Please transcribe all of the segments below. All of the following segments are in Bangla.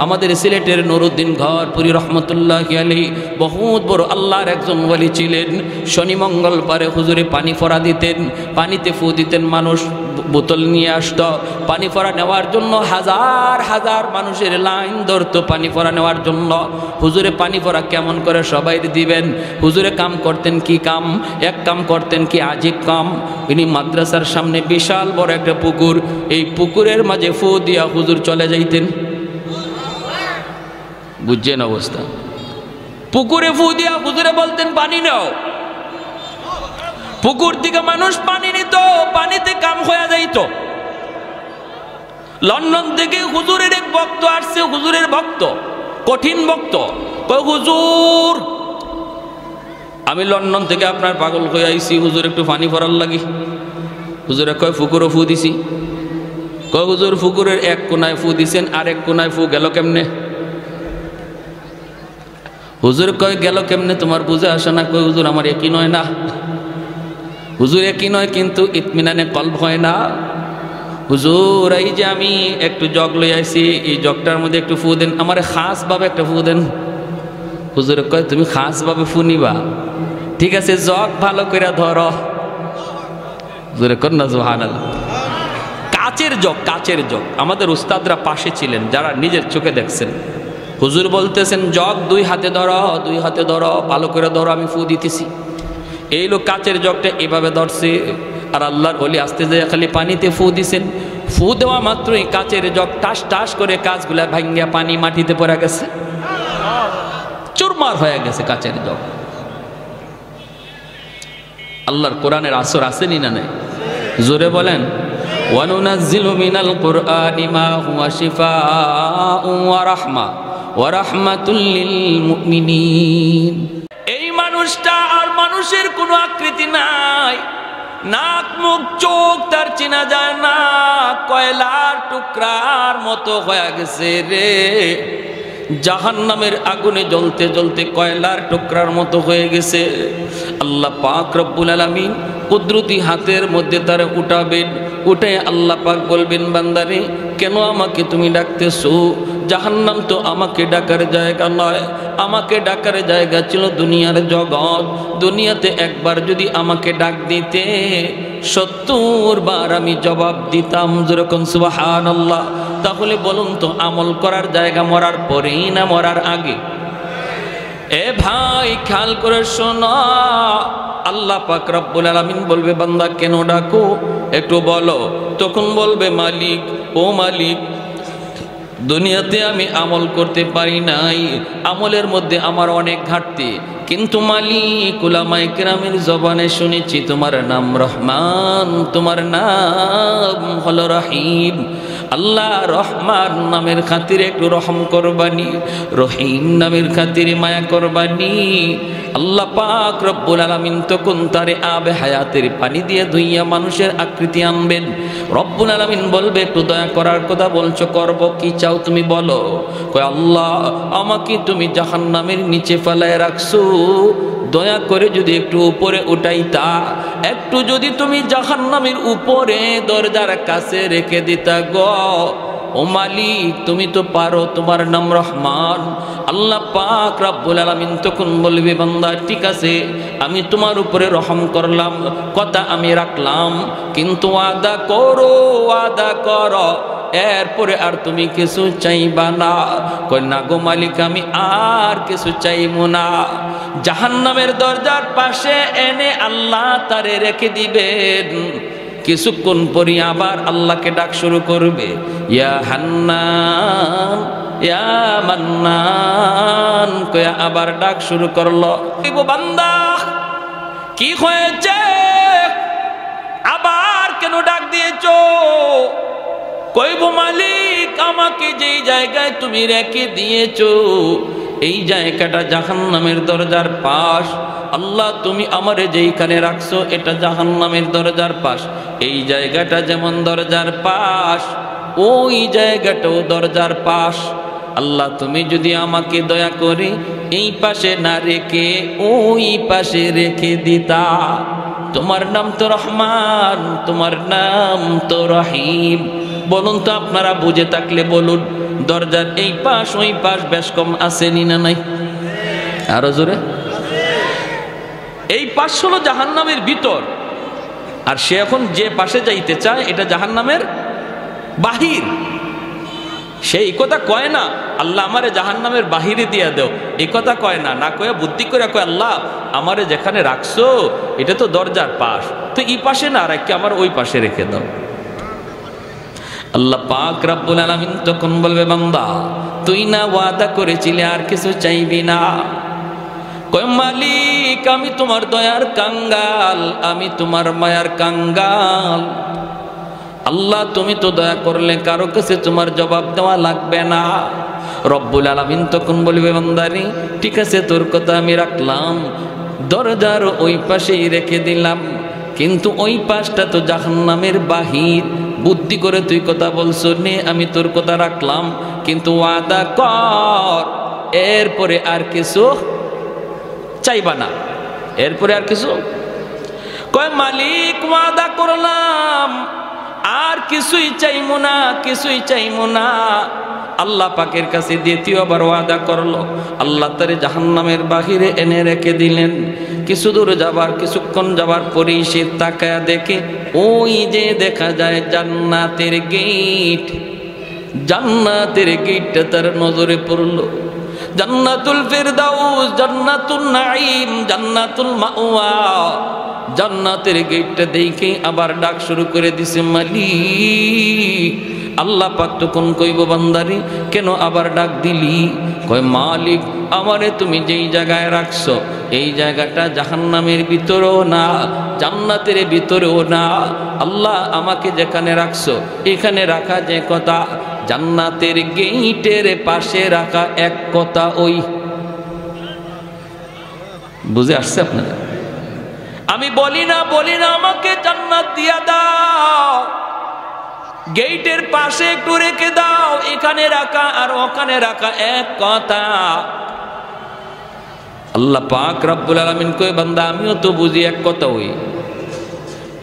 আমাদের সিলেটের নুরুদ্দিন ঘরপুরি রহমতুল্লাহি আলাইহি বহুত বড় আল্লাহর একজন ওলি ছিলেন। শনি মঙ্গলবারে হুজুরে পানি ফোড়া দিতেন, পানিতে ফু দিতেন, মানুষ বোতল নিয়ে আসতো পানি ফোড়া নেওয়ার জন্য। হাজার হাজার মানুষের লাইন ধরতো পানি ফোড়া নেওয়ার জন্য। হুজুরে পানি ফোড়া কেমন করে সবাই দিবেন। হুজুরে কাম করতেন কি কাম, এক কাম করতেন কি আজিব কাম। ইনি মাদ্রাসার সামনে বিশাল বড় একটা পুকুর, এই পুকুরের মাঝে ফু দিয়া হুজুর চলে যাইতেন। বুঝছেন অবস্থা? পুকুরে ফু দিয়া হুজুরে বলতেন পানি নাও। পুকুর থেকে মানুষ পানি নিত, পানিতে কাম হয়ে যাইত। লন্ডন থেকে হুজুরের এক ভক্ত আসছে, হুজুরের ভক্ত, কঠিন ভক্ত। কয় হুজুর আমি লন্ডন থেকে আপনার পাগল হয়ে আইছি, হুজুর একটু পানি ভরার লাগি। হুজুরে কয় পুকুরও ফু দিছি। কয় হুজুর পুকুরের এক কোনায় ফু দিছেন, আর এক কোনায় ফু গেল কেমনে? হুজুর কয় গেল কেমনে তোমার বুঝে আসে না? কয় হুজুর আমার একই নয় না। হুজুর একই নয় কিন্তু ইতমিনানে কলব হয় না। হুজুর এই যে আমি একটু জগ লই আইছি, এই জগটার মধ্যে একটু ফু দেন, আমার খাস ভাবে একটা ফু দেন। হুজুর কয় তুমি খাস ভাবে ফু নিবা? ঠিক আছে জগ ভালো করে ধরো। হুজুরে কর না সুবহানাল্লাহ। কাচের জগ, কাচের জগ। আমাদের উস্তাদরা পাশে ছিলেন যারা নিজের চোখে দেখছেন। হুজুর বলতেছেন জগ দুই হাতে ধরো, দুই হাতে ধরো, ভালো করে ধরো, আমি ফু দিতেছি। এই লোক কাচের জগটা এভাবে ধরছে, আর আল্লাহর ওলি আস্তে যায় খালি পানিতে ফু দিছেন। ফু দেওয়া মাত্রই কাচের জগ টাস টাস করে কাচগুলা ভাঙ্গিয়া পানি মাটিতে পড়ে গেছে, চুরমার হয়ে গেছে কাচের জগ। আল্লাহর কোরআনের আসর আসেনি না নাই? জোরে বলেন। ওয়ানুনাজ্জিলু মিনাল কুরআনি মা হুয়া শিফাউন ওয়া রাহমা ওয়া রাহমাতুল লিল মুমিনিন। এই মানুষটা আর মানুষের কোনো আকৃতি নাই, নাক মুখ চোখ তার চেনা যায় না, কয়লার টুকরার মতো হয়ে গেছে রে। জাহান্নামের আগুনে জ্বলতে জ্বলতে কয়লার টুকরার মতো হয়ে গেছে। আল্লাহ পাক রব্বুল আলামিন কুদরতি হাতের মধ্যে তারা উঠাবেন, উঠে আল্লাহ পাক বলবেন বান্দারে কেন আমাকে তুমি ডাকতেছো? জাহান্নাম তো আমাকে ডাকার জায়গা নয়, আমাকে ডাকার জায়গা ছিল দুনিয়ার জগৎ। দুনিয়াতে একবার যদি আমাকে ডাক দিতে ৭০ বার আমি জবাব দিতাম। যেরকম সুবহানাল্লাহ। তাহলে বলুন তো আমল করার জায়গা মরার পরেই না মরার আগে? এ ভাই খেয়াল করে শোনো, আল্লাহ পাক রব্বুল আলামিন বলবে বান্দা কেন ডাকো একটু বলো। তখন বলবে মালিক, ও মালিক দুনিয়াতে আমি আমল করতে পারি নাই, আমলের মধ্যে আমার অনেক ঘাটতি, কিন্তু মালিক উলামায়ে কেরামের জবানে শুনেছি তোমার নাম রহমান, তোমার নাম হলো রহিম। আল্লাহ রহমান নামের খাতিরে একটু রহম করবানি, রহিম নামের খাতিরে মায়া করবানি। আল্লাহ পাক রব্বুল আলামিন তখন তারে আবে হায়াতের পানি দিয়ে ধুইয়া মানুষের আকৃতি আনবেন। রব্বুল আলামিন বলবে একটু দয়া করার কথা বলছো, করব কি চাও তুমি বলো। কয় আল্লাহ আমাকে তুমি জাহান্নামের নিচে ফেলায় রাখছো, দয়া করে যদি একটু উপরে উঠাইতা, একটু যদি তুমি জাহান্নামের উপরে দরজার কাছে রেখে দিতা গো। ও মালিক তুমি তো পারো, তোমার নাম রহমান। আল্লাহ পাক রব্বুল আলামিন তখন বলবে বান্দা ঠিক আছে আমি তোমার উপরে রহম করলাম, কথা আমি রাখলাম, কিন্তু ওয়াদা করো, ওয়াদা করো এরপরে আর তুমি কিছু চাইবা না। কই না গো মালিক আমি আর কিছু চাইবো না। জাহান্নামের দরজার পাশে এনে আল্লাহ তারে রেখে দিবেন। কিছুক্ষণ পরই আবার আল্লাহকে ডাক শুরু করবে, ইয়া হান্নান ইয়া মান্নান কয়া আবার ডাক শুরু করলো। বান্দা কি হয়েছে, আবার কেন ডাক দিয়েছো? কইব মালিক আমাকে যেই জায়গায় তুমি রেখে দিয়েছো এই জায়গাটা জাহান্নামের দরজার পাশ। আল্লাহ তুমি আমারে যেইখানে রাখছো এটা জাহান্নামের দরজার পাশ। এই জায়গাটা যেমন দরজার পাশ ওই জায়গাটাও দরজার পাশ। আল্লাহ তুমি যদি আমাকে দয়া করে এই পাশে না রেখে ওই পাশে রেখে দিতা। তোমার নাম তো রহমান, তোমার নাম তো রহিম, বলুন তো আপনারা বুঝে থাকলে বলুন, দরজার এই পাশ ওই পাশ বেশ কম আসেনি না নাই? আরো জোরে। এই পাশ হলো জাহান্নামের ভিতর, আর সে এখন যে পাশে যাইতে চায় এটা জাহান্নামের বাহির। সেই কথা কয় না আল্লাহ আমারে জাহান্নামের বাহিরে দিয়া দেও, এই কথা কয় না, না কয়ে বুদ্ধি করে কয় আল্লাহ আমারে যেখানে রাখছো এটা তো দরজার পাশ, তো এই পাশে না রাখি আমার ওই পাশে রেখে দাও। আল্লাহ পাক রব্বুল আলামিন তখন বলবে বান্দা তুই না ওয়াদা করেছিলি আর কিছু চাইবি না? কয় মালিক আমি তোমার দয়ার কাঙ্গাল, আমি তোমার মায়ার কাঙ্গাল। আল্লাহ তুমি তো দয়া করলে কারো কাছে তোমার জবাব দেওয়া লাগবে না। রব্বুল আলামিন তখন বলবে বান্দারে ঠিক আছে তোর কথা আমি রাখলাম, দরজার ওই পাশেই রেখে দিলাম, কিন্তু ওই পাশটা তো জাহান্নামের বাহির। বুদ্ধি করে তুই কথা বলছো নে, আমি তোর কথা রাখলাম, কিন্তু ওয়াদা কর এরপরে আর কিছু চাইবা না, এরপরে আর কিছু। কয় মালিক ওয়াদা করলাম আর কিছুই চাইমু না, কিছুই চাইমু না। আল্লাহ পাকের কাছে দ্বিতীয়বার ওয়াদা করলো, আল্লাহ তারে জাহান্নামের বাহিরে এনে রেখে দিলেন। কিছু দূর যাবার, কিছুক্ষণ যাবার পরেই সে তাকায়া দেখে ওই যে দেখা যায় জান্নাতের গেট, জান্নাতের গেটটা তার নজরে পড়লো। জান্নাতুল ফিরদাউস, জান্নাতুল নাঈম, জান্নাতুল মাওয়া, জান্নাতের গেটটা দেখে আবার ডাক শুরু করে দিছে মালিক। আল্লাহ পাক তখন কইব বান্দারে কেন আবার ডাক দিলি? কয় মালিক আমারে তুমি যেই জায়গায় রাখছো এই জায়গাটা জাহান্নামের ভিতরেও না, জান্নাতের ভিতরেও না। আল্লাহ আমাকে যেখানে রাখছো এখানে রাখা যে কথা, জান্নাতের গেইটের পাশে রাখা এক কথা। ওই বুঝে আসছে আপনাদের? আমি বলি না আমাকে জান্নাত দিয়া দাও, গেইটের পাশে একটু রেখে দাও, এখানে রাখা আর ওখানে রাখা এক কথা। আল্লাহ পাক রব্বুল আলামিন কই বান্দা আমিও তো বুঝি এক কথা ওই,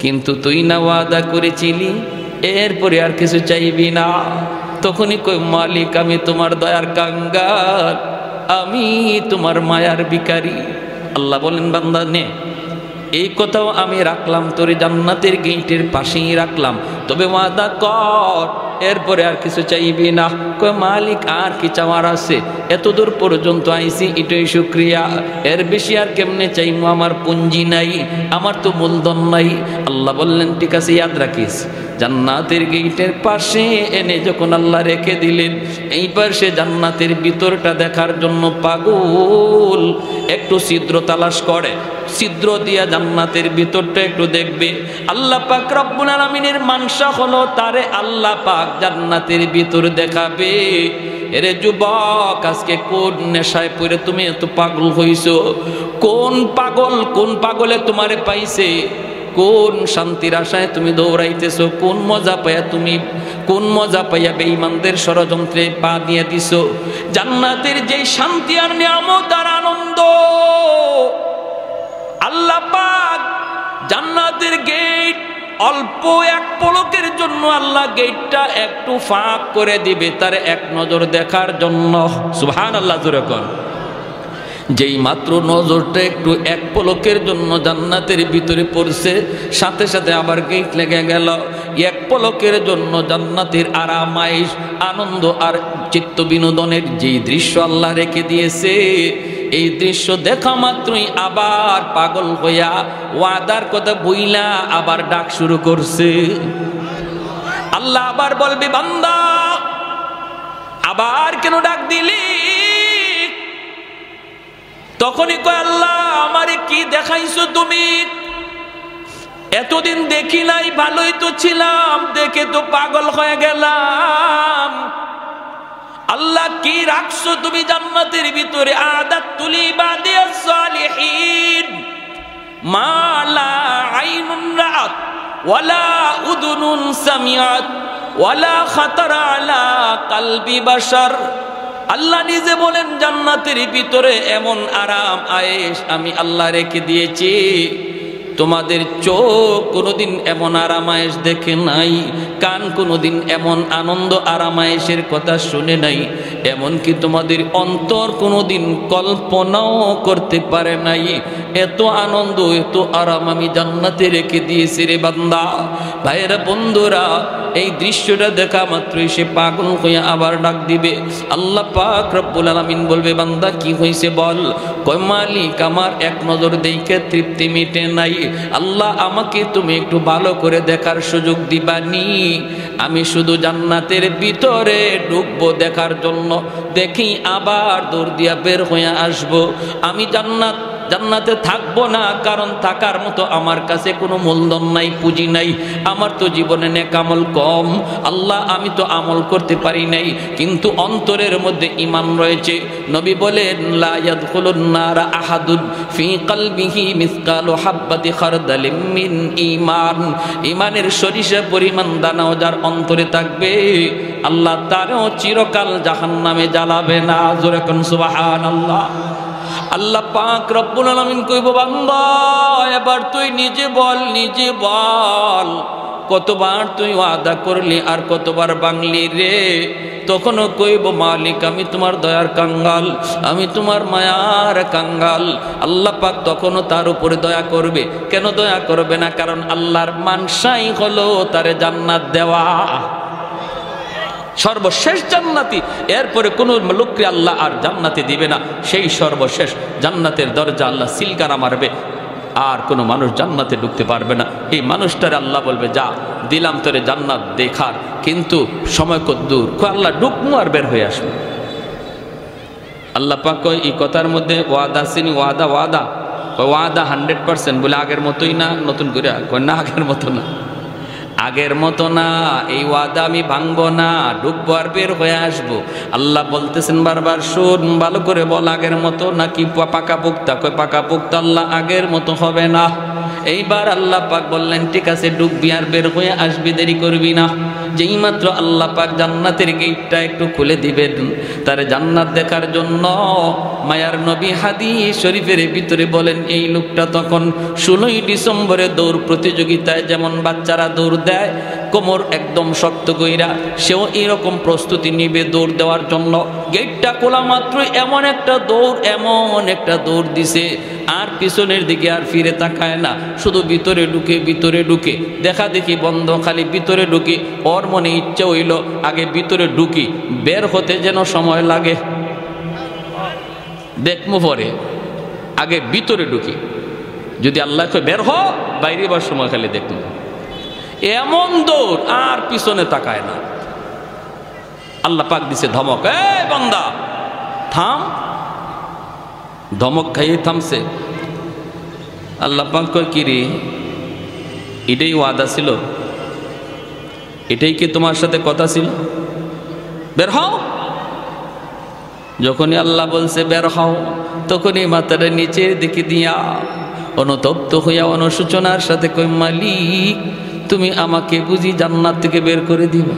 কিন্তু তুই না ওয়াদা করেছিলি এরপরে আর কিছু চাইবি না। তখনই কই মালিক আমি তোমার দয়ার কাঙ্গাল, আমি তোমার মায়ার ভিখারি। আল্লাহ বলেন বান্দা নে, এই কথাও আমি রাখলাম, তোর জান্নাতের গেটের পাশেই রাখলাম, তবে ওয়াদা কর এরপরে আর কিছু চাইবি না। কয় মালিক আর কি চাওয়ার আছে, এত দূর পর্যন্ত আইছি এটাই শুকরিয়া, এর বেশি আর কেমনে চাইমু, আমার পুঞ্জি নাই, আমার তো মূলধন নাই। আল্লাহ বললেন ঠিক আছে ইয়াদ রাখিস, জান্নাতের গেটের পাশে এনে যখন আল্লাহ রেখে দিলেন, এই পাশে জান্নাতের ভিতরটা দেখার জন্য পাগল একটু ছিদ্র তালাশ করে, ছিদ্র দিয়া জান্নাতের ভিতরটা একটু দেখবে। আল্লাহ পাক রব্বুল আলামিনের মানসা হলো তারে আল্লাহ পাক জান্নাতের ভিতর দেখাবে। এরে যুবক আজকে কোন নেশায় পড়ে তুমি এত পাগল হইছো? কোন পাগলে তোমারে পাইছে? কোন শান্তির আশায় তুমি দৌড়াইতেছো? কোন মজা পাইয়া বেঈমানদের ষড়যন্ত্রে পা দিয়ে দিছো? জান্নাতের যে শান্তি আর নিয়ামত আর আনন্দ, আল্লাহ পাক জান্নাতের গেট অল্প এক পলকের জন্য আল্লাহ গেটটা একটু ফাঁক করে দিবে তার এক নজর দেখার জন্য। সুবহানাল্লাহ জোরে কোন। যেই মাত্র নজরটা একটু এক পলকের জন্য জান্নাতের ভিতরে পড়ছে, সাথে সাথে আবার গেট লেগে গেল। এক পলকের জন্য জান্নাতের আরাম আয়েশ আনন্দ আর চিত্ত বিনোদনের যেই দৃশ্য আল্লাহ রেখে দিয়েছে, এই দৃশ্য দেখা মাত্রই আবার পাগল হইয়া ওয়াদার কথা বইলা আবার ডাক শুরু করছে। আল্লাহ আবার বলবে বান্দা আবার কেন ডাক দিলি? তখনই কয় আল্লাহ আমারে কি দেখাইছো তুমি? এতদিন দেখি নাই, ভালোই তো ছিলাম, দেখে তো পাগল হয়ে গেলাম। আল্লাহ কি রাখছো তুমি জান্নাতের ভিতরে? আদাতুল ইবাদিয়াস সালিহিন মা লা আইনুন রাআত ওয়ালা উযুনুন সামিআত ওয়ালা খাতারা আলা কলবি বাশার। আল্লাহ নিজে বলেন জান্নাতের ভিতরে এমন আরাম আয়েশ আমি আল্লাহ রেখে দিয়েছি, তোমাদের চোখ কোনোদিন এমন আরামায়েশ দেখে নাই, কান কোনোদিন এমন আনন্দ আরামায়েশের কথা শুনে নাই, এমনকি তোমাদের অন্তর কোনোদিন কল্পনাও করতে পারে নাই এত আনন্দ এত আরাম আমি জান্নাতে রেখে দিয়েছি রে বান্দা। ভাইয়েরা বন্ধুরা, এই দৃশ্যটা দেখা মাত্রই সে পাগল হয়ে আবার ডাক দিবে। আল্লাহ পাক রব্বুল আলামিন বলবে, বান্দা কি হয়েছে বল? কয় মালিক, আমার এক নজর দেখে তৃপ্তি মিটে নাই, আল্লাহ আমাকে তুমি একটু ভালো করে দেখার সুযোগ দিবানি। আমি শুধু জান্নাতের ভিতরে ঢুকবো দেখার জন্য, দেখি আবার দৌড় দিয়া বের হয়ে আসবো। আমি জান্নাতে থাকবো না, কারণ থাকার মতো আমার কাছে কোনো মূলধন নাই, পুঁজি নাই, আমার তো জীবনে নেক আমল কম। আল্লাহ আমি তো আমল করতে পারি নাই, কিন্তু অন্তরের মধ্যে ঈমান রয়েছে। নবী বলেন, লা ইয়াদখুলুন নারা আহাদুন ফি কলবিহি মিসকালু হাববাতি খারদালিম মিন ঈমান। ঈমানের সরিষা পরিমাণ দানাও যার অন্তরে থাকবে, আল্লাহ তারও চিরকাল জাহান্নামে জ্বালাবে না। জোরে কোন সুবহানাল্লাহ। আল্লাহ পাক রব্বুল আলামিন কইব, বান্দা এবার তুই নিজে বল কতবার তুই ওয়াদা করলি আর কতবার ভাঙলি রে? তখনও কইব, মালিক আমি তোমার দয়ার কাঙ্গাল, আমি তোমার মায়ার কাঙ্গাল। আল্লাহ পাক তখনও তার উপরে দয়া করবে। কেন দয়া করবে না? কারণ আল্লাহর মানসাই হলো তারে জান্নাত দেওয়া, সর্বশেষ জান্নাতি। এরপরে কোনো লোককে আল্লাহ আর জান্নাতে দিবে না, সেই সর্বশেষ জান্নাতের দরজা আল্লাহ সিলগানা মারবে, আর কোনো মানুষ জান্নাতে ঢুকতে পারবে না। এই মানুষটারে আল্লাহ বলবে, যা দিলাম তোরে জান্নাত দেখার, কিন্তু সময় কত দূর, আল্লাহ ঢুকমু আর বের হয়ে আসবে। আল্লাহ পাক কয় এই কথার মধ্যে ওয়াদা চিনি, ওয়াদা 100%। বলে আগের মতোই না, নতুন করে কয় না আগের মতো না, আগের মতো না, এই ওয়াদা আমি ভাঙবো না, ঢুকবো আর বের হয়ে আসবো। আল্লাহ বলতেছেন বারবার, শোন ভালো করে বল, আগের মতো নাকি পাকা পোক্তা? কয় পাকা পোক্তা। আল্লাহ আগের মতো হবে না। এইবার আল্লাহ পাক বললেন, ঠিক আছে ঢুকবি আর বের হয়ে আসবি, দেরি করবি না। যেই মাত্র আল্লাহ পাক জান্নাতের গেটটা একটু খুলে দিবেন তার জান্নাত দেখার জন্য, মায়ার নবী হাদিস শরীফের ভিতরে বলেন, এই লোকটা তখন 16ই ডিসেম্বরে দৌড় প্রতিযোগিতায় যেমন বাচ্চারা দৌড় দেয় কোমর একদম শক্ত কইরা, সেও এরকম প্রস্তুতি নিবে দৌড় দেওয়ার জন্য। গেটটা খোলা মাত্রই এমন একটা দৌড় দিছে, আর পিছনের দিকে আর ফিরে তাকায় না, শুধু ভিতরে ঢুকে দেখা দেখি বন্ধ, খালি ভিতরে ঢুকি। ওর মনে ইচ্ছা হইল আগে ভিতরে ঢুকি, বের হতে যেন সময় লাগে, দেখমু পরে, আগে ভিতরে ঢুকি, যদি আল্লাহ বের হ বাইরে বার সময় খালি দেখমু। এমন দৌড়, আর পিছনে তাকায় না। আল্লাহ পাক দিছে ধমক, এই বান্দা থাম। ধমক খাইয়ে থামছে। আল্লাহ পাক কয়, কি রে, এটাই ওয়াদা ছিল? এটাই কি তোমার সাথে কথা ছিল? বের হও। যখনই আল্লাহ বলছে বের হও, তখনই মাথাটা নিচের দিকে দিয়া অনুতপ্ত হইয়া অনুশোচনার সাথে কই, মালিক তুমি আমাকে বুঝি জান্নাত থেকে বের করে দিবা?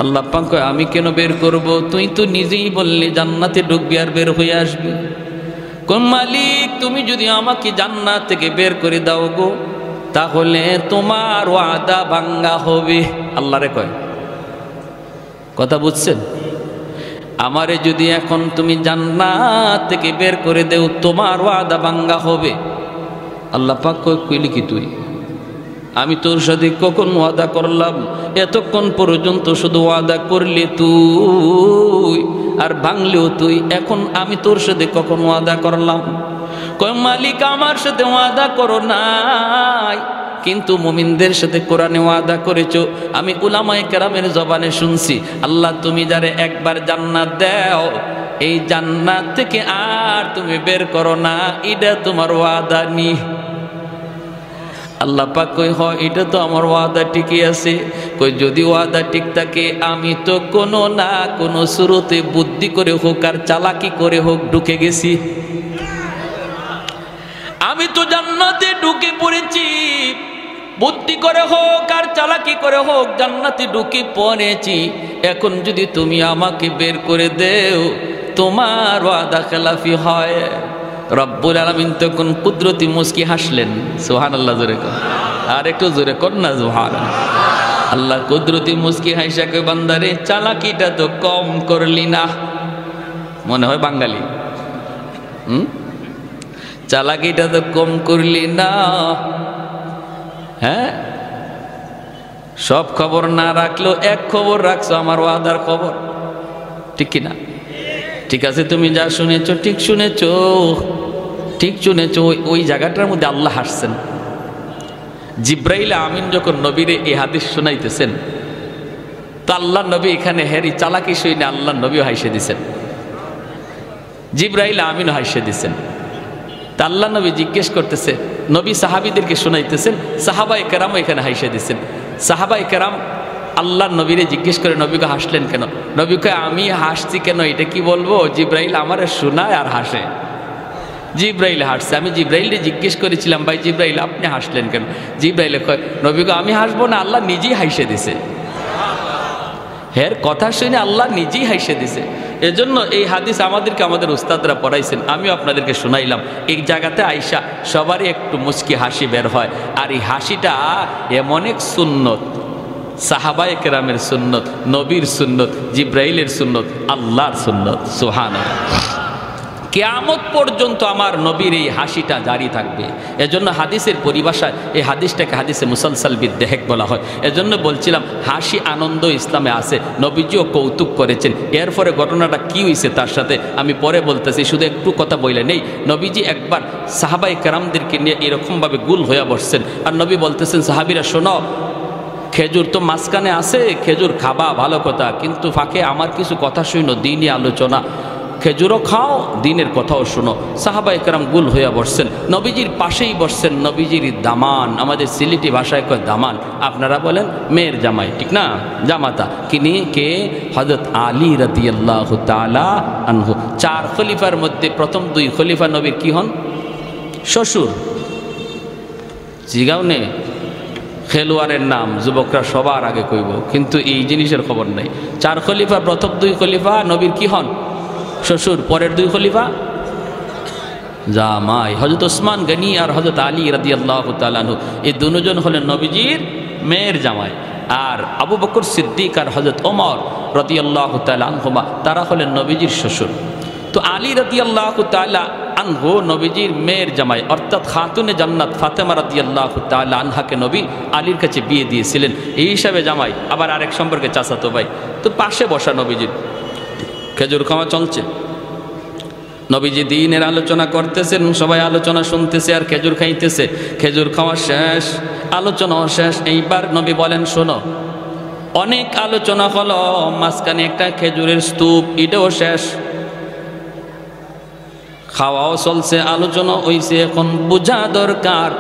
আল্লাহ পাক কয়, আমি কেন বের করব? তুই তো নিজেই বললি জান্নাতে ঢুকবি আর বের হয়ে আসবি। কোন মালিক, তুমি যদি আমাকে জান্নাত থেকে বের করে দাও গো, তাহলে তোমার ওয়াদা ভাঙ্গা হবে। আল্লাহরে কয়, কথা বুঝছেন? আমারে যদি এখন তুমি জান্নাত থেকে বের করে দেও, তোমার ওয়াদা ভাঙ্গা হবে। আল্লাহ পাক কয়, কইলি কি তুই? আমি তোর সাথে কখন ওয়াদা করলাম? এতক্ষণ পর্যন্ত শুধু ওয়াদা করলি তুই আর ভাঙলেও তুই, এখন আমি তোর সাথে কখন ওয়াদা করলাম? কয় মালিক, আমার সাথে ওয়াদা করো নাই, কিন্তু মুমিনদের সাথে কোরআনে ওয়াদা করেছো। আমি উলামায়ে কেরামের জবানে শুনছি, আল্লাহ তুমি যারে একবার জান্নাত দাও, এই জান্নাত থেকে আর তুমি বের করো না, এটা তোমার ওয়াদা নি। আল্লাহ পাক কই, হয় এটা তো আমার ওয়াদা ঠিকই আছে। কই যদি ওয়াদা ঠিক থাকে, আমি তো কোনো না কোনো শুরুতে বুদ্ধি করে হোক আর চালাকি করে হোক ঢুকে গেছি। আমি তো জান্নাতে ঢুকে পড়েছি, বুদ্ধি করে হোক আর চালাকি করে হোক জান্নাতে ঢুকে পড়েছি। এখন যদি তুমি আমাকে বের করে দেও, তোমার ওয়াদা খেলাফি হয়, রব্বুল আলামিন তখন কুদরতি মুস্কি হাসলেন। সুবহানাল্লাহ, জোরে কর, আর একটু জোরে কর না সুবহানাল্লাহ। আল্লাহ কুদরতি মুস্কি হাসা কই, বান্দারে চালাকিটা তো কম করলি না। মনে হয় বাঙালি, চালাকিটা তো কম করলি না। হ্যাঁ, সব খবর না রাখলো এক খবর রাখছো, আমার ওয়াদার খবর, ঠিক কিনা? ঠিক আছে, তুমি যা শুনেছো ঠিক শুনেছো, ঠিক শুনেছো। ওই জায়গাটার মধ্যে আল্লাহ হাসছেন। জিব্রাইল আমিন যখন নবীরে এই হাদিস শোনাইতেছেন, তো আল্লাহ নবী এখানে হেরি চালাকি শুনে আল্লাহ নবীও হাসে দিছেন, জিব্রাইল আমিনও হাসে দিছেন। তা আল্লাহ নবী জিজ্ঞেস করতেছে, নবী সাহাবীদেরকে শোনাইতেছেন, সাহাবায়ে কেরামও এখানে হাসে দিচ্ছেন। সাহাবায়ে কেরাম আল্লাহ নবীরে জিজ্ঞেস করে, নবীকে হাসলেন কেন? নবীকে আমি হাসছি কেন এটা কি বলবো? জিব্রাইল আমারে শোনায় আর হাসে। জিব্রাইল হাসছে। আমি জিব্রাইলকে জিজ্ঞেস করেছিলাম, ভাই জিব্রাইল আপনি হাসলেন কেন? জিব্রাইলে কয়, নবীকে আমি হাসবো না, আল্লাহ নিজেই হাসে দিছে। হের কথা শুনে আল্লাহ নিজেই হাসে দিছে। এজন্য এই হাদিস আমাদেরকে আমাদের উস্তাদরা পড়াইছেন, আমিও আপনাদেরকে শোনাইলাম। এই জায়গাতে আইসা সবারই একটু মুচকি হাসি বের হয়। আর এই হাসিটা এমন এক সুন্নত, সাহাবায়ে কেরামের সুন্নত, নবীর সুন্নত, জিব্রাইলের সুন্নত, আল্লাহর সুন্নত। সুবহানাল্লাহ। কিয়ামত পর্যন্ত আমার নবীর এই হাসিটা জারি থাকবে। এজন্য হাদিসের পরিভাষায় এই হাদিসটাকে হাদিসে মুসালসাল বিদ্দেহেক বলা হয়। এজন্য বলছিলাম হাসি আনন্দ ইসলামে আছে, নবীজিও কৌতুক করেছেন। এরপরে ঘটনাটা কি হয়েছে তার সাথে আমি পরে বলতেছি, শুধু একটু কথা বলে নেই। নবীজি একবার সাহাবায়ে কেরামদেরকে নিয়ে এরকমভাবে গুল হয়ে বসছেন, আর নবী বলতেছেন, সাহাবীরা শোনো, খেজুর তো মাঝখানে আছে, খেজুর খাবা ভালো কথা, কিন্তু ফাঁকে আমার কিছু কথা শুনো, দিনই আলোচনা, খেজুরও খাও, দিনের কথাও শুনো। সাহাবায়ে কেরাম গুল হইয়া বসছেন, নবীজির পাশেই বসছেন নবীজির দামান, আমাদের সিলেটি ভাষায় কয় দামান, আপনারা বলেন মেয়ের জামাই, ঠিক না? জামাতা কিনি কে? হযরত আলী রাদিয়াল্লাহু তাআলা আনহু। 4 খলিফার মধ্যে প্রথম 2 খলিফা নবীর কি হন? শ্বশুর। জিগাও নে, খেলোয়াড়ের নাম যুবকরা সবার আগে কইব, কিন্তু এই জিনিসের খবর নাই। 4 খলিফা, প্রথম 2 খলিফা নবীর কি হন? শ্বশুর। পরের 2 খলিফা জামাই, হযরত ওসমান গনি আর হযরত আলী রাদিয়াল্লাহু তাআলা আনহু। এই দুজন হলেন নবীজির মেয়ের জামাই। আর আবু বকর সিদ্দিক আর হযরত ওমর রাদিয়াল্লাহু তাআলা আনহুমা, তারা হলেন নবীজির শ্বশুর। তো আলী রাদিয়াল্লাহু তাআলা আনহু নবীজির মেয়ের জামাই, অর্থাৎ খাতুনে জান্নাত ফাতেমা রাদিয়াল্লাহু তাআলা আনহাকে নবী আলীর কাছে বিয়ে দিয়েছিলেন, এই হিসাবে জামাই। আবার আরেক সম্পর্কে চাচাতো ভাই। তো পাশে বসা নবীজির, খেজুর খাওয়া চলছে, নবীজি দ্বীনের আলোচনা করতেছেন, সবাই আলোচনা শুনতেছে আর খেজুর খাইতেছে। খেজুর খাওয়া শেষ, আলোচনাও শেষ। এইবার নবী বলেন, শোনো, অনেক আলোচনা হলো, মাঝখানে একটা খেজুরের স্তূপ, এটাও শেষ। খাওয়াও চলছে, আলোচনা হইছে, এখন বোঝা দরকার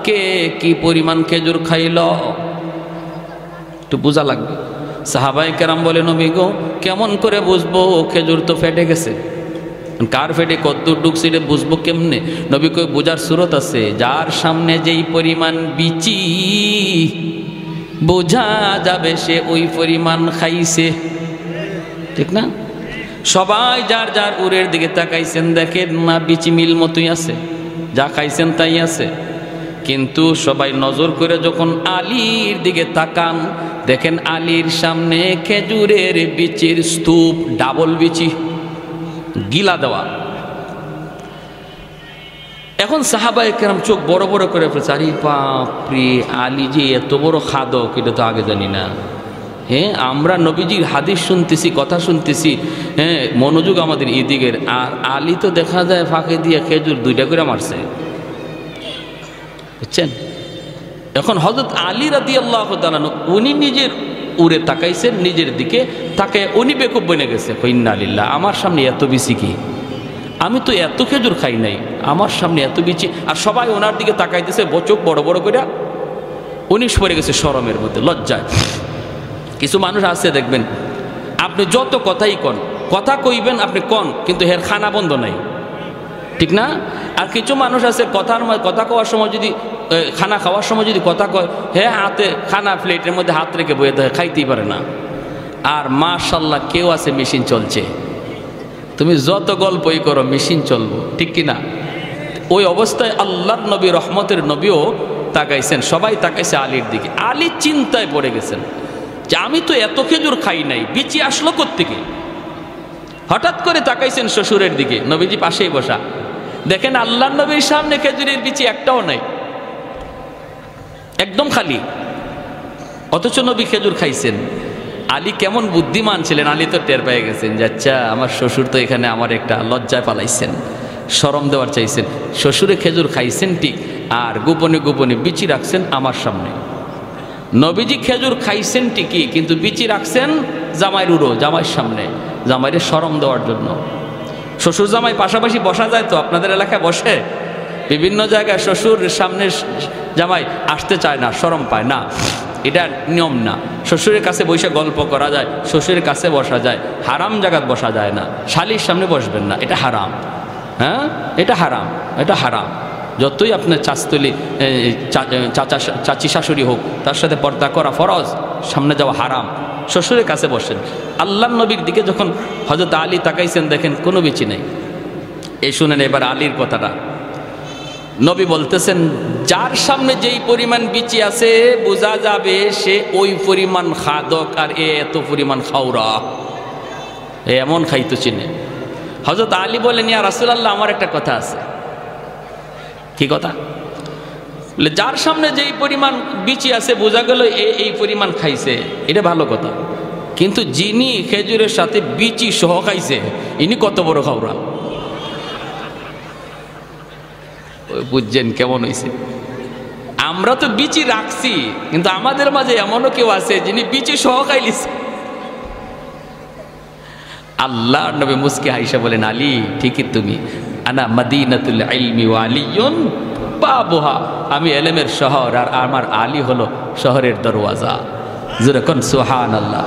কে কি পরিমাণ খেজুর খাইল, একটু বোঝা লাগবে। সাহাবায়ে কেরাম বলে, নবী গো কেমন করে বুঝবো? খেজুর তো ফেটে গেছে, কার ফেটে কদ্দুর ঢুকছে এটা বুঝবো কেমনে? নবী কই, বোঝার সুরত আছে, যার সামনে যেই পরিমাণ বিচি বোঝা যাবে সে ওই পরিমাণ খাইছে, ঠিক না? সবাই যার যার উরের দিকে তাকাইছেন, দেখেন না বিচি মিল মতোই আছে, যা খাইছেন তাই আছে। কিন্তু সবাই নজর করে যখন আলীর দিকে তাকান, দেখেন আলীর সামনে খেজুরের বিচির স্তূপ, ডাবল বিচি, গিলা দেওয়া। এখন সাহাবায়ে কেরাম চোখ বড় বড় করে ফেলছে, আরে বাপরে, আলী যে এত বড় খাদক, এটা তো আগে জানি না। হ্যাঁ, আমরা নবীজির হাদিস শুনতেছি, কথা শুনতেছি, হ্যাঁ, মনোযোগ আমাদের এদিকের। আর আলী তো দেখা যায় ফাঁকে দিয়ে খেজুর 2টা করে মারছে, বুঝছেন? এখন হযরত আলী রাদিয়াল্লাহু তাআলা উনি নিজের উড়ে তাকাইছেন, নিজের দিকে তাকে উনি বেকুব বনে গেছে, ইন্না লিল্লাহ, আমার সামনে এত বিচি কি? আমি তো এত খেজুর খাই নাই, আমার সামনে এত বিচি। আর সবাই ওনার দিকে তাকাইতেছে, চোখ বড় বড় করে। উনি পড়ে গেছে শরমের মধ্যে, লজ্জায়। কিছু মানুষ আছে দেখবেন, আপনি যত কথাই কন, কথা কইবেন আপনি কন, কিন্তু হের খানা বন্ধ নাই, ঠিক না? আর কিছু মানুষ আছে কথা কওয়ার সময় যদি, খানা খাওয়ার সময় যদি কথা কয়, হ্যাঁ হাতে খানা প্লেটের মধ্যে হাত রেখে বয়ে দেয়, খাইতেই পারে না। আর মাশাআল্লাহ কেউ আছে মেশিন চলছে, তুমি যত গল্পই করো মেশিন চলবো, ঠিক কি না? ওই অবস্থায় আল্লাহর নবী, রহমতের নবীও তাকাইছেন, সবাই তাকাইছে আলীর দিকে। আলী চিন্তায় পড়ে গেছেন যে আমি তো এত খেজুর খাই নাই, বিচি আসলো কোত্থেকে? হঠাৎ করে তাকাইছেন শ্বশুরের দিকে, নবীজি পাশেই বসা, দেখেন আল্লাহর নবীর সামনে খেজুরের বিচি একটাও নাই, একদম খালি, অথচ নবী খেজুর খাইছেন। আলী কেমন বুদ্ধিমান ছিলেন, আলী তো টের পেয়ে গেছেন যে আচ্ছা আমার শ্বশুর তো এখানে আমার একটা লজ্জায় পালাইছেন, শরম দেওয়ার চাইছেন। শ্বশুরে খেজুর খাইছেন ঠিক, আর গোপনে গোপনে বিচি রাখছেন আমার সামনে। নবীজি খেজুর খাইছেন ঠিকই, কিন্তু বিচি রাখছেন জামাইয়ের উড়ো, জামাইয়ের সামনে, জামাইয়ের শরম দেওয়ার জন্য। শ্বশুর জামাই পাশাপাশি বসা যায় তো, আপনাদের এলাকায় বসে? বিভিন্ন জায়গায় শ্বশুর সামনে জামাই আসতে চায় না, শরম পায় না, এটা নিয়ম না। শ্বশুরের কাছে বসে গল্প করা যায়, শ্বশুরের কাছে বসা যায়, হারাম জায়গায় বসা যায় না। শালির সামনে বসবেন না, এটা হারাম। হ্যাঁ, এটা হারাম, এটা হারাম। যতই আপনার চাচতলি চাচি শাশুড়ি হোক, তার সাথে পর্দা করা ফরজ, সামনে যাওয়া হারাম। শ্বশুরের কাছে বসেন। আল্লাহর নবীর দিকে যখন হযরত আলী তাকাইছেন, দেখেন কোনো বিচি নেই। এই শুনেন এবার আলীর কথাটা। নবী বলতেছেন, যার সামনে যেই পরিমাণ বিচি আছে বোঝা যাবে সে ওই পরিমাণ খাদক, আর এত পরিমাণ খাওরা, এমন খাইতো চিনে। হযরত আলী বলেন, ইয়া রাসূলুল্লাহ, আমার একটা কথা আছে। কি কথা? যার সামনে যেই পরিমাণ বিচি আছে বোঝা গেল এই পরিমাণ খাইছে, এটা ভালো কথা, কিন্তু যিনি খেজুরের সাথে বিচি সহ খাইছে ইনি কত বড় খাওরা। বুঝছেন কেমন হয়েছে? আমরা তো বিচি রাখছি, কিন্তু আমাদের মাঝে এমনও কেউ আছে যিনি বিচি সহ খাইলিছে। আল্লাহর নবী মুস্কি হাইসা বলেন, আলী ঠিকই তুমি, আনা মদিনাতুল ইলমি ওয়া আলিয়ুন বাবুহা, আমি এলেমের শহর আর আমার আলী হলো শহরের দরওয়াজা। যেরকম সুবহানাল্লাহ,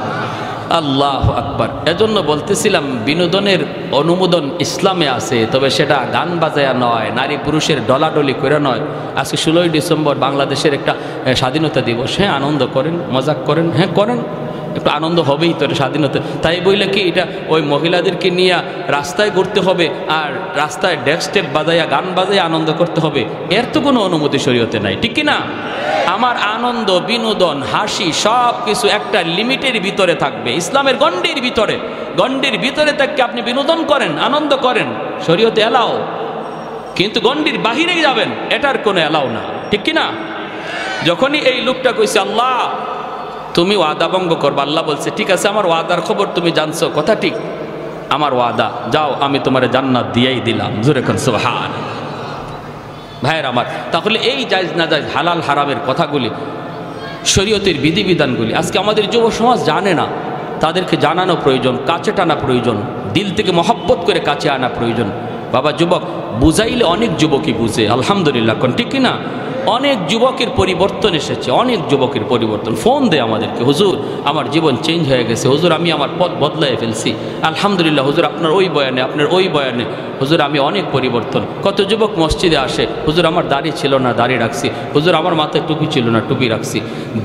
আল্লাহু আকবার। এজন্য বলতেছিলাম বিনোদনের অনুমোদন ইসলামে আছে, তবে সেটা গান বাজায়া নয়, নারী পুরুষের ডলাডলি করে নয়। আজকে 16ই ডিসেম্বর বাংলাদেশের একটা স্বাধীনতা দিবস, হ্যাঁ আনন্দ করেন, মজাক করেন, হ্যাঁ করেন, একটু আনন্দ হবেই তো স্বাধীনতা। তাই বইলে কি এটা ওই মহিলাদেরকে নিয়ে রাস্তায় ঘুরতে হবে আর রাস্তায় ডেস্ক স্টেপ বাজাইয়া গান বাজাইয়া আনন্দ করতে হবে? এর তো কোনো অনুমতি শরীয়তে নাই, ঠিক কি না? আমার আনন্দ, বিনোদন, হাসি সব কিছু একটা লিমিটের ভিতরে থাকবে, ইসলামের গণ্ডির ভিতরে। গণ্ডির ভিতরে থেকে আপনি বিনোদন করেন, আনন্দ করেন, শরীয়তে এলাও, কিন্তু গণ্ডির বাহিরে যাবেন এটার কোনো এলাও না, ঠিক কি না? যখনই এই লোকটা কইছে আল্লাহ তুমি ওয়াদা ভঙ্গ করবা, আল্লাহ বলছে ঠিক আছে, আমার ওয়াদার খবর তুমি জানছো, কথা ঠিক, আমার ওয়াদা, যাও আমি তোমার জান্নাত দিয়েই দিলাম। জোরে কোন সুবহান। ভাইয়ের আমার, তাহলে এই জায়েজ না জায়েজ, হালাল হারামের কথাগুলি, শরীয়তের বিধিবিধানগুলি আজকে আমাদের যুব সমাজ জানে না। তাদেরকে জানানো প্রয়োজন, কাছে টানা প্রয়োজন, দিল থেকে মহব্বত করে কাছে আনা প্রয়োজন। বাবা যুবক, বুঝাইলে অনেক যুবকই বুঝে, আলহামদুলিল্লাহ, কোন ঠিক কিনা? অনেক যুবকের পরিবর্তন এসেছে, অনেক যুবকের পরিবর্তন। ফোন দেয় আমাদেরকে, হুজুর আমার জীবন চেঞ্জ হয়ে গেছে, হুজুর আমি আমার পথ বদলাই ফেলছি, আলহামদুলিল্লাহ হুজুর আপনার ওই বয়ানে, আপনার ওই বয়ানে হুজুর আমি অনেক পরিবর্তন। কত যুবক মসজিদে আসে, হুজুর আমার দাড়ি ছিল না, দাড়ি রাখছি, হুজুর আমার মাথায় টুপি ছিল না, টুপি রাখছি।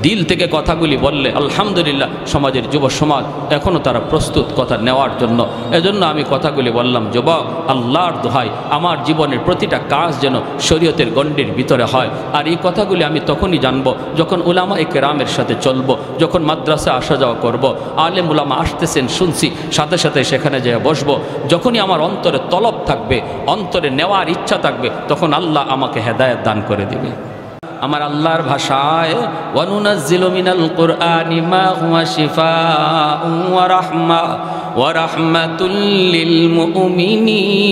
দিল থেকে কথাগুলি বললে আলহামদুলিল্লাহ সমাজের যুব সমাজ এখনও তারা প্রস্তুত কথা নেওয়ার জন্য। এজন্য আমি কথাগুলি বললাম, যুবক আল্লাহর দোহাই আমার জীবনের প্রতিটা কাজ যেন শরীয়তের গণ্ডির ভিতরে হয়। আর এই কথাগুলি আমি তখনই জানবো যখন উলামায়ে কেরামের সাথে চলবো, যখন মাদ্রাসা আসা যাওয়া করব, আলেম উলামা আসতেছেন শুনছি, সাথে সাথে সেখানে যেয়ে বসবো। যখনই আমার অন্তরে তলব থাকবে, অন্তরে নেওয়ার ইচ্ছা থাকবে, তখন আল্লাহ আমাকে হেদায়েত দান করে দিবে। আমার আল্লাহর ভাষায় ওয়ানুনাজ্জিলু মিনাল কুরআনি মা হুয়া শিফাউন ওয়া রাহমা ওয়া রাহমাতুল লিল মুমিনিন।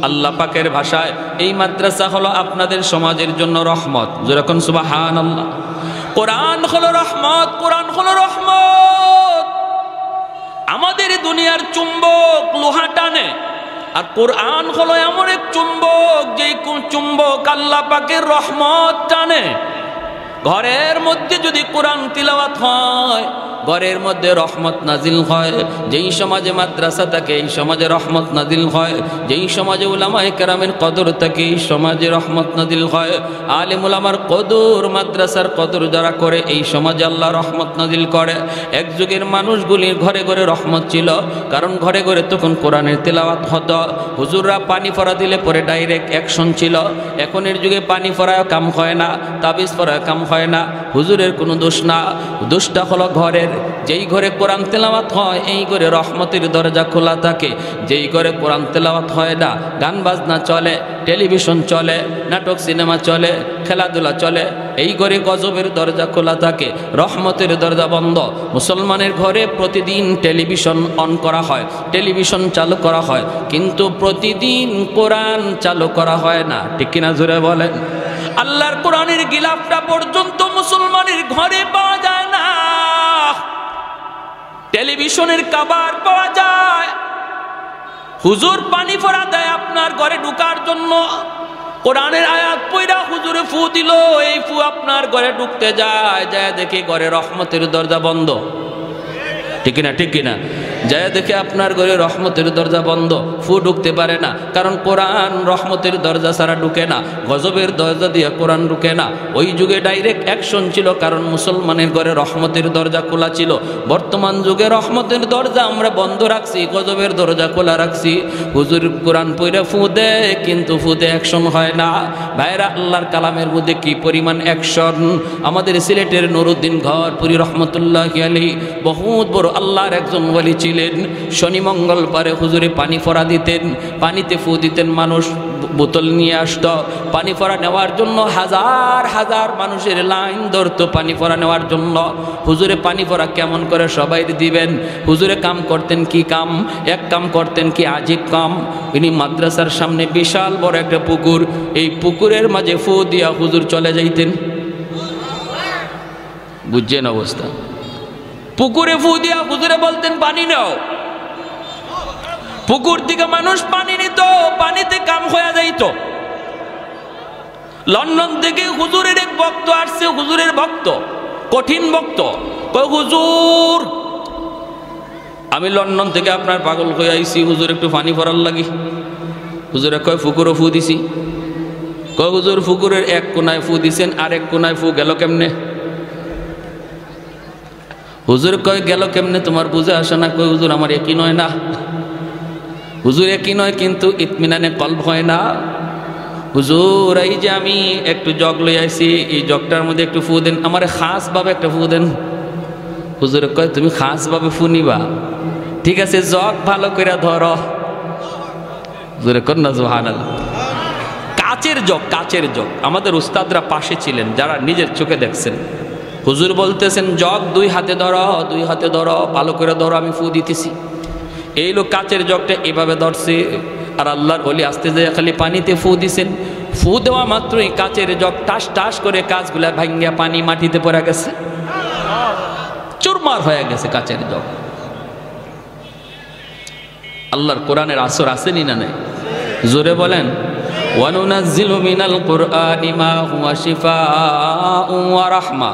আল্লাহ পাকের ভাষায় এই মাদ্রাসা হলো আপনাদের সমাজের জন্য রহমত। যেরকম সুবহানাল্লাহ। কোরআন হলো রহমত, কোরআন হলো রহমত। আমাদের দুনিয়ার চুম্বক লোহা টানে, আর কোরআন হলো এমন এক চুম্বক যেই চুম্বক আল্লাহ পাকের রহমত টানে। ঘরের মধ্যে যদি কোরআন তিলাওয়াত হয়, ঘরের মধ্যে রহমত নাজিল হয়। যেই সমাজে মাদ্রাসা থাকে এই সমাজে রহমত নাজিল হয়। যেই সমাজে উলামায়ে কেরামের কদর থাকে এই সমাজে রহমত নাজিল হয়। আলেম উলামার কদর, মাদ্রাসার কদর যারা করে এই সমাজে আল্লাহ রহমত নাজিল করে। এক যুগের মানুষগুলির ঘরে ঘরে রহমত ছিল, কারণ ঘরে ঘরে তখন কোরআনের তেলাওয়াত হতো। হুজুররা পানি ফোড়া দিলে পরে ডাইরেক্ট অ্যাকশন ছিল। এখনের যুগে পানি ফোড়ায় কাম হয় না, তাবিজ পড়ায় কাম হয় না। হুজুরের কোনো দোষ না, দোষটা হলো ঘরের। যেই ঘরে কোরআন তেলাওয়াত হয় এই ঘরে রহমতের দরজা খোলা থাকে। যেই ঘরে কোরআন তেলাওয়াত হয় না, গান বাজনা চলে, টেলিভিশন চলে, নাটক সিনেমা চলে, খেলাধুলা চলে, এই ঘরে গজবের দরজা খোলা থাকে, রহমতের দরজা বন্ধ। মুসলমানের ঘরে প্রতিদিন টেলিভিশন অন করা হয়, টেলিভিশন চালু করা হয়, কিন্তু প্রতিদিন কোরআন চালু করা হয় না। ঠিক কিনা জোরে বলেন? আল্লাহর কোরআনের গিলাফটা পর্যন্ত মুসলমানের ঘরে পাওয়া যায় না। টেলিভিশনের কভার পাওয়া যায়। হুজুর পানি ফোড়া দেয় আপনার ঘরে ঢুকার জন্য। কোরআনের আয়াত পড়া হুজুরে ফু দিল, এই ফু আপনার ঘরে ঢুকতে যায়, যায় দেখে ঘরে রহমতের দরজা বন্ধ। ঠিক কিনা? ঠিক কিনা? যায় দেখে আপনার ঘরে রহমতের দরজা বন্ধ, ফু ঢুকতে পারে না, কারণ কোরআন রহমতের দরজা ছাড়া ঢুকে না, গজবের দরজা দিয়ে কোরআন ঢুকে না। ওই যুগে ডাইরেক্ট অ্যাকশন ছিল, কারণ মুসলমানের ঘরে রহমতের দরজা খোলা ছিল। বর্তমান যুগে রহমতের দরজা আমরা বন্ধ রাখছি, গজবের দরজা খোলা রাখছি। হুজুর কোরআন পড়ে ফু দেয়, কিন্তু ফুতে অ্যাকশন হয় না। ভাইরা, আল্লাহর কালামের মধ্যে কি পরিমাণ অ্যাকশন! আমাদের সিলেটের নুরুদ্দিন ঘরপুরি রহমতুল্লাহি আলাইহি বহুত বড় আল্লাহর একজন ওলি ছিলেন। শনি মঙ্গলবারে হুজুরে পানি ফোড়া দিতেন, পানিতে ফু দিতেন, মানুষ বোতল নিয়ে আসতো পানি ফোড়া নেওয়ার জন্য। হাজার হাজার মানুষের লাইন ধরতো পানি ফোড়া নেওয়ার জন্য। হুজুরে পানি ফোড়া কেমন করে সবাই দিবেন? হুজুরে কাম করতেন কি কাম? এক কাম করতেন কি আজীব কাম। ইনি মাদ্রাসার সামনে বিশাল বড় একটা পুকুর, এই পুকুরের মাঝে ফু দিয়া হুজুর চলে যাইতেন। বুঝছেন অবস্থা? পুকুরে ফু দিয়া হুজুরে বলতেন পানি নাও। পুকুর থেকে মানুষ পানি নিত, পানিতে কাম হয়ে যাইত। লন্ডন থেকে হুজুরের এক ভক্ত আসছে, হুজুরের ভক্ত, কঠিন ভক্ত। কয় হুজুর, আমি লন্ডন থেকে আপনার পাগল হয়ে আইছি, হুজুর একটু পানি ভরার লাগি। হুজুরে কয় পুকুরও ফু দিছি। কয় হুজুর পুকুরের এক কোনায় ফু দিছেন, আর এক কোনায় ফু গেল কেমনে? হুজুর কয় গেল কেমনে তোমার বুঝে আসে না? কয় হুজুর আমার একই নয় না। হুজুর একই নয়, কিন্তু ইতমিনানে কলব হয় না। হুজুর এই যে আমি একটু জগ লই আইছি, এই জগটার মধ্যে একটু ফু দেন, আমার খাস ভাবে একটা ফু দেন। হুজুর কয় তুমি খাস ভাবে ফু নিবা? ঠিক আছে, জগ ভালো করে ধরো। হুজুরে কর না সুবহানাল্লাহ। কাচের জগ, কাচের জগ। আমাদের উস্তাদরা পাশে ছিলেন, যারা নিজের চোখে দেখছেন। হুজুর বলতেছেন জগ দুই হাতে ধরো, দুই হাতে ধরো, ভালো করে ধরো, আমি ফু দিতেছি। এই লোক কাচের জগটা এভাবে ধরছে, আর আল্লাহর ওলি আস্তে যায় খালি পানিতে ফু দিছেন। ফু দেওয়া মাত্রই কাচের জগ টাস টাস করে কাচগুলা ভাঙ্গিয়া পানি মাটিতে পড়ে গেছে, চুরমার হয়ে গেছে কাচের জগ। আল্লাহর কোরআনের আসর আসেনি না নাই? জোরে বলেন। ওয়ানুনাজ্জিলু মিনাল কুরআনি মা হুয়া শিফাউন ওয়া রাহমা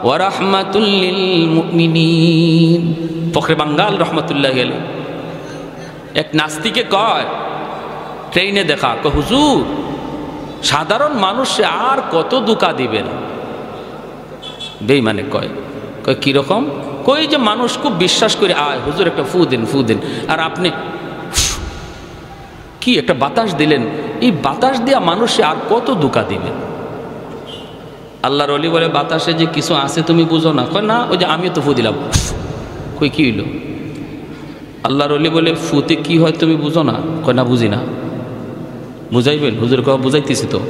ওয়া রাহমাতুল লিল মুমিনিন। ফখরে বাঙ্গাল রহমাতুল্লাহি আলাইহি এক নাস্তিকে কয়, ট্রেনে দেখা, কয় হুজুর সাধারণ মানুষে আর কত দুকা দিবেন? বেঈমানে কয়, কয় কিরকম? কই যে মানুষ খুব বিশ্বাস করে আয় হুজুর একটা ফু দেন, ফু দেন, আর আপনি কি একটা বাতাস দিলেন, এই বাতাস দিয়া মানুষে আর কত দুকা দিবেন? আল্লাহর ওলি বলে বাতাসে যে কিছু আছে তুমি বুঝো না। কয় না, ওই যে আমি তো ফু দিলাম। কই কি হইল? আল্লাহর ওলি বলে ফুতে কি হয় তুমি বুঝো না? কয় না, বুঝি না। বুঝাইবেন? হুজুর কয় বুঝাইতেছি তো।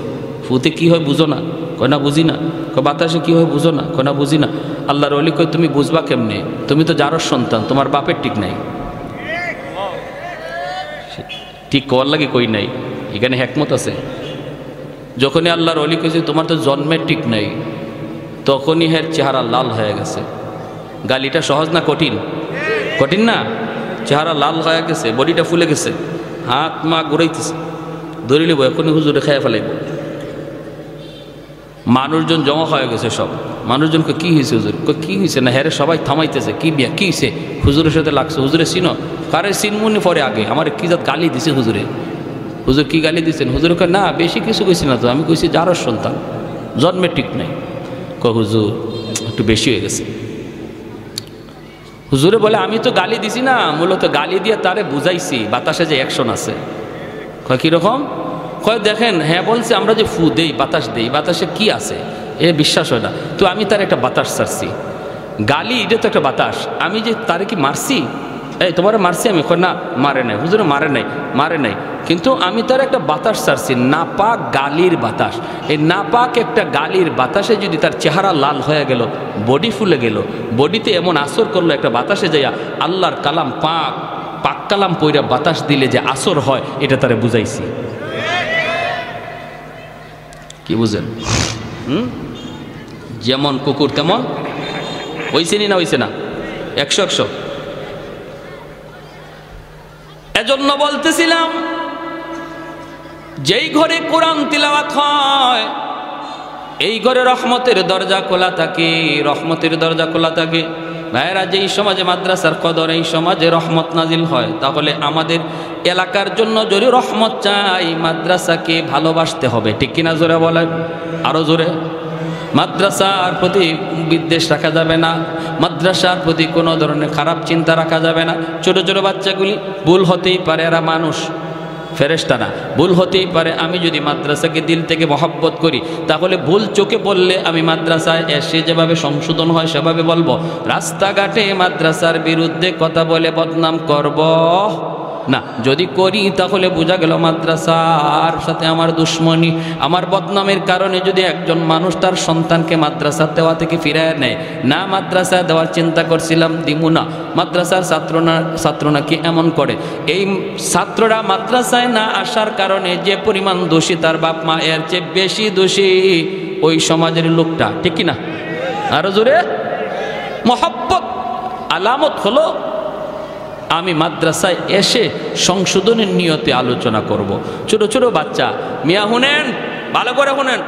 ফুতে কি হয় বুঝো না? কয় না, বুঝি না। কয় বাতাসে কি হয় বুঝো না? কয় না, বুঝি না। আল্লাহর ওলি কয় তুমি বুঝবা কেমনে? তুমি তো যারর সন্তান, তোমার বাপের ঠিক নাই। ঠিক কর লাগে কই নাই, এখানে হেকমত আছে। যখনই আল্লাহর ওলি কইছে তোমার তো জন্মের ঠিক নাই, তখনই হের চেহারা লাল হয়ে গেছে। গালিটা সহজ না কঠিন? কঠিন না? চেহারা লাল হয়ে গেছে, বডিটা ফুলে গেছে, হাত মা ঘুরাইতেছে, ধরে লিব এখনই হুজুরে খাইয়া ফেলাইব। মানুষজন জমা হয়ে গেছে সব। মানুষজনকে কি হয়েছে হুজুর? কি হয়েছে না? হ্যাঁ সবাই থামাইতেছে, কি বিয়া কি হয়েছে? হুজুরের সাথে লাগছে। হুজুরে চিনো? কারে চিনমুনি পরে আগে আমার কি জাত গালি দিছে হুজুরে। হুজুর কি গালি দিচ্ছেন? হুজুর কয় না বেশি কিছু কইছি না তো, আমি কইছি যারও সন্তান জন্মে ঠিক নাই। হুজুর একটু বেশি হয়ে গেছে। হুজুরে বলে আমি তো গালি দিছি না, মূলত গালি দিয়ে তারে বুঝাইছি বাতাসে যে অ্যাকশন আছে। কয় কীরকম? কয় দেখেন হ্যাঁ বলছে আমরা যে ফু দেই বাতাস দেই, বাতাসে কি আছে এ বিশ্বাস হয় না, তো আমি তার একটা বাতাস ছাড়ছি। গালি এটা তো একটা বাতাস, আমি যে তারে কি মারছি? এই তোমার মারছি আমি? কয় না মারে নাই। হুজুরে মারে নাই কিন্তু আমি তার একটা বাতাস ছাড়ছি, নাপাক গালির বাতাস। এই নাপাক একটা গালির বাতাসে যদি তার চেহারা লাল হয়ে গেল, বডি ফুলে গেল, বডিতে এমন আসর করলো একটা বাতাসে যাইয়া আল্লাহর কালাম পাক কালাম পইরা বাতাস দিলে যে আসর হয় এটা তারে বুঝাইছি। কি বুঝেন? যেমন কুকুর তেমন হইছে না হইছে না? 100 এজন্য বলতেছিলাম যেই ঘরে কোরআন তিলাওয়াত হয় এই ঘরে রহমতের দরজা খোলা থাকে, রহমতের দরজা খোলা থাকে। ভাইয়েরা, যেই সমাজে মাদ্রাসার কদর, এই সমাজে রহমত নাজিল হয়, তাহলে আমাদের এলাকার জন্য যদি রহমত চাই মাদ্রাসাকে ভালোবাসতে হবে। ঠিক কিনা? জোরে বলেন, আরো জোরে। মাদ্রাসার প্রতি বিদ্বেষ রাখা যাবে না, মাদ্রাসার প্রতি কোনো ধরনের খারাপ চিন্তা রাখা যাবে না। ছোট ছোট বাচ্চাগুলি ভুল হতেই পারে, এরা মানুষ, ফেরেশতা না, ভুল হতেই পারে। আমি যদি মাদ্রাসাকে দিল থেকে মহব্বত করি তাহলে ভুল চোখে বললে আমি মাদ্রাসায় এসে যেভাবে সংশোধন হয় সেভাবে বলবো। রাস্তাঘাটে মাদ্রাসার বিরুদ্ধে কথা বলে বদনাম করব না। যদি করি তাহলে বোঝা গেল মাদ্রাসার সাথে আমার দুশ্মনী। আমার বদনামের কারণে যদি একজন মানুষ তার সন্তানকে মাদ্রাসা দেওয়া থেকে ফিরায় নেয়, না মাদ্রাসা দেওয়ার চিন্তা করছিলাম দিমু না, মাদ্রাসার ছাত্ররা কি এমন করে, এই ছাত্ররা মাদ্রাসায় না আসার কারণে যে পরিমাণ দোষী তার বাপ মা এর চেয়ে বেশি দোষী ওই সমাজের লোকটা। ঠিক কিনা? আরো জোরে। মহব্বত আলামত হলো আমি মাদ্রাসায় এসে সংশোধনের নিয়তে আলোচনা করব। ছোট ছোট বাচ্চা মিয়া শুনেন, ভালো করে শুনেন,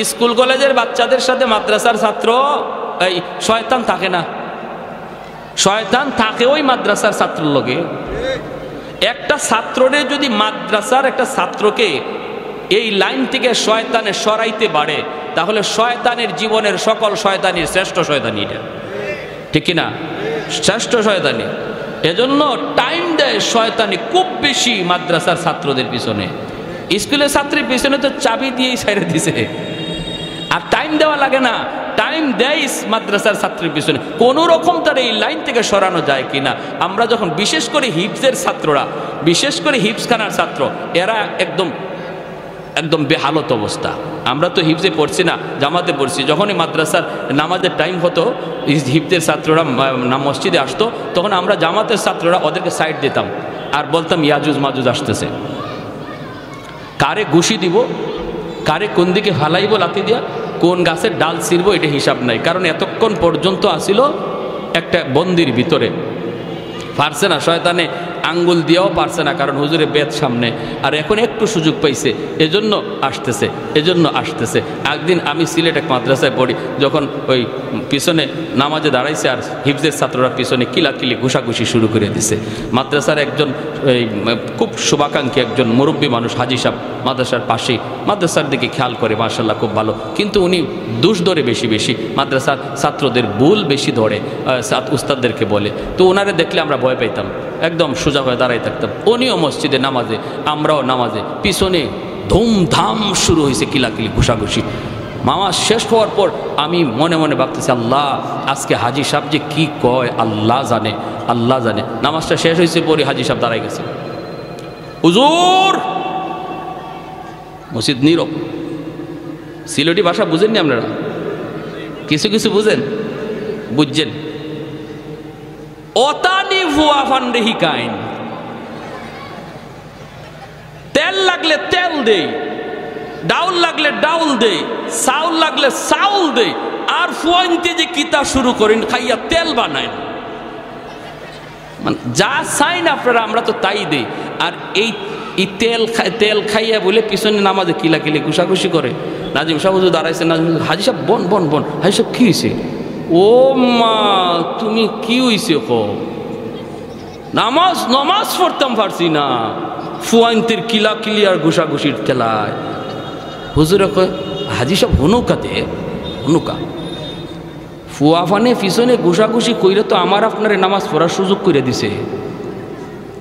স্কুল কলেজের বাচ্চাদের সাথে মাদ্রাসার ছাত্র এই শয়তান থাকে না, শয়তান থাকে ওই মাদ্রাসার ছাত্রের লগে। একটা ছাত্ররে যদি মাদ্রাসার একটা ছাত্রকে এই লাইন থেকে শয়তানে সরাইতে পারে তাহলে শয়তানের জীবনের সকল শয়তানির শ্রেষ্ঠ শয়তানি এটা। ঠিক কিনা? শ্রেষ্ঠ শয়তানি। এজন্য টাইম দেয় শয়তানি খুব বেশি মাদ্রাসার ছাত্রদের পিছনে। স্কুলের ছাত্রের পিছনে তো চাবি দিয়েই ছাইড়ে দিছে, আর টাইম দেওয়া লাগে না, টাইম দেয় মাদ্রাসার ছাত্রের পিছনে। কোনো রকম তার এই লাইন থেকে সরানো যায় কিনা। আমরা যখন বিশেষ করে হিফজের ছাত্ররা, বিশেষ করে হিফজখানার ছাত্র, এরা একদম বেহালত অবস্থা। আমরা তো হিফজে পড়ছি না, জামাতে পড়ছি। যখনই মাদ্রাসার নামাজের টাইম হতো, হিফজের ছাত্ররা মসজিদে আসতো, তখন আমরা জামাতের ছাত্ররা ওদেরকে সাইড দিতাম আর বলতাম ইয়াজুজ মাজুজ আসতেছে। কারে ঘুষি দিব, কারে কোন দিকে হালাইব লাথি দিয়া, কোন গাছের ডাল ছিঁড়ব, এটা হিসাব নাই। কারণ এতক্ষণ পর্যন্ত আসিল একটা বন্দির ভিতরে, পারছে না, শয়তানে আঙ্গুল দিয়েও পারছে না, কারণ হুজুরে বেদ সামনে। আর এখন একটু সুযোগ পাইছে, এজন্য আসতেছে। একদিন আমি সিলেট এক মাদ্রাসায় পড়ি, যখন ওই পিছনে নামাজে দাঁড়াইছে আর হিফজের ছাত্ররা পিছনে কিলাকিলি ঘুষাঘুষি শুরু করে দিছে। মাদ্রাসার একজন এই খুব শুভাকাঙ্ক্ষী একজন মুরব্বী মানুষ, হাজি সাহেব, মাদ্রাসার পাশেই, মাদ্রাসার দিকে খেয়াল করে, মাশাআল্লাহ খুব ভালো, কিন্তু উনি দোষ ধরে বেশি মাদ্রাসার ছাত্রদের ভুল বেশি ধরে, উস্তাদদেরকে বলে। তো ওনারে দেখলে আমরা ভয় পাইতাম, একদম সোজা হয়ে দাঁড়াই থাকতাম। উনিও মসজিদে নামাজে, আমরাও নামাজে, পিছনে ধুমধাম শুরু হয়েছে কিলাকিলি ঘুষাঘুষি। নামাজ শেষ হওয়ার পর আমি মনে মনে ভাবতেছি, আল্লাহ আজকে হাজি সাহেব যে কি কয় আল্লাহ জানে। নামাজটা শেষ হয়েছে পরে হাজি সাহেব দাঁড়াই গেছে, হুজুর। মসজিদ নীরব। সিলেটি ভাষা বুঝেননি আপনারা? কিছু বুঝছেন? অতানি ভুয়া ফান্ডে হিকাইন, তেল লাগলে তেল দেই, ডাউল লাগলে ডাউল দেই, চাউল লাগলে চাউল দেই, আর ফুয়াইনতে যে কিতা শুরু করেন খাইয়া তেল বানায় না। মানে যা চাই না আপনারা, আমরা তো তাই দেই। আর এই এই তেল খাইয়া বলে পিছনে নামাজে কিলাকিলি ঘুষাঘুষি করে। নাজিম সাহেব হুজুর দাঁড়াইছে, নাজিম হাজি সাহেব বন বন বন, হাজি সাহেব কী হয়েছে? ও মা তুমি কি হয়েছে কো? নামাজ পড়তাম পারছি না, ফুয়াইন্তের কিলাকিলি আর ঘুষাঘুষির তেলায়। হুজুরে কয় হাজি সাহেব হনুকাতে হনুকা ফুয়া ফানে পিছনে ঘুষাঘুষি কইরে তো আমার আপনারে নামাজ পড়ার সুযোগ করে দিছে।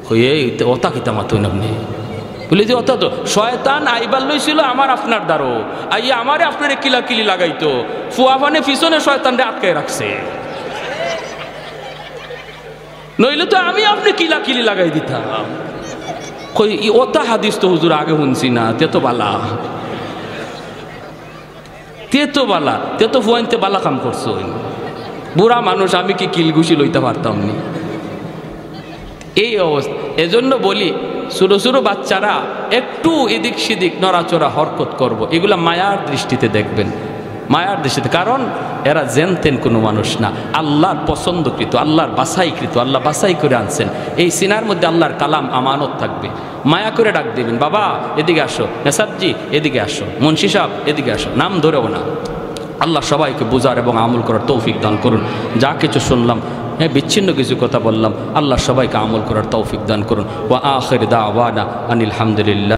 হয়ে অতা কিতা মাতইন আপনি বলে যে অত তো শয়তান আইবার লইছিল আমার আপনার দ্বারো, আইয়া আমারে আপনারে কিলাকিলি লাগাইতো, ফুয়া ফানে পিছনে শয়তানরে আটকায় রাখছে, নইলে তো আমি আপনি কিলাকিলি লাগাই দিতাম। কই ওটা হাদিস তো হুজুর আগে শুনছি না, তে তো বালা তে তো ফুয়াইনতে বালা কাম করছো। বুড়া মানুষ, আমি কি কিলঘুষি লইতে পারতাম নি? এই অবস্থা। এজন্য বলি ছোটো ছোটো বাচ্চারা একটু এদিক সেদিক নড়াচড়া হরকত করব, এগুলা মায়ার দৃষ্টিতে দেখবেন, মায়ার দৃষ্টিতে। কারণ এরা জেনতেন কোনো মানুষ না, আল্লাহর পছন্দকৃত, আল্লাহর বাছাইকৃত, আল্লাহ বাছাই করে আনছেন। এই সিনার মধ্যে আল্লাহর কালাম আমানত থাকবে। মায়া করে ডাক দেবেন, বাবা এদিকে আসো, নেসাবজি এদিকে আসো, মুন্সি সাহেব এদিকে আসো, নাম ধরেও না। আল্লাহ সবাইকে বোঝার এবং আমল করার তৌফিক দান করুন। যা কিছু শুনলাম, হ্যাঁ বিচ্ছিন্ন কিছু কথা বললাম, আল্লাহ সবাইকে আমল করার তৌফিক দান করুন। ওয়া আখির দাওয়ানা আনিল হামদুলিল্লাহ।